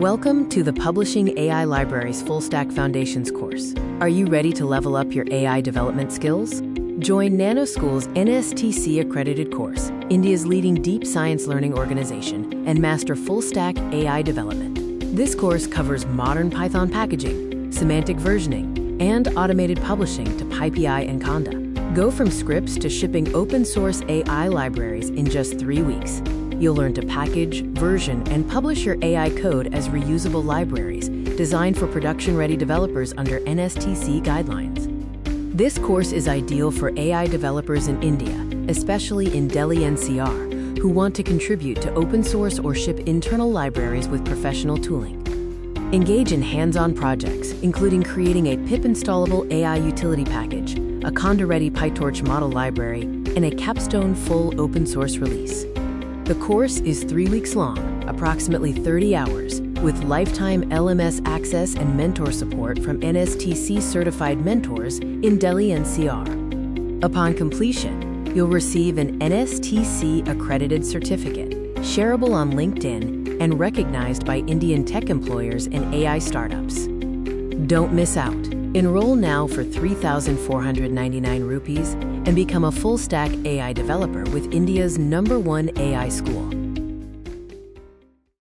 Welcome to the Publishing AI Libraries Full Stack Foundations course. Are you ready to level up your AI development skills? Join NanoSchool's NSTC accredited course, India's leading deep science learning organization, and master full stack AI development. This course covers modern Python packaging, semantic versioning, and automated publishing to Pip and Conda. Go from scripts to shipping open source AI libraries in just 3 weeks. You'll learn to package, version, and publish your AI code as reusable libraries designed for production-ready developers under NSTC guidelines. This course is ideal for AI developers in India, especially in Delhi NCR, who want to contribute to open source or ship internal libraries with professional tooling. Engage in hands-on projects, including creating a Pip installable AI utility package, a Conda-ready PyTorch model library, and a capstone full open source release. The course is 3 weeks long, approximately 30 hours, with lifetime LMS access and mentor support from NSTC certified mentors in Delhi NCR. Upon completion, you'll receive an NSTC accredited certificate, shareable on LinkedIn and recognized by Indian tech employers and AI startups. Don't miss out. Enroll now for 3,499 rupees and become a full-stack AI developer with India's #1 AI school.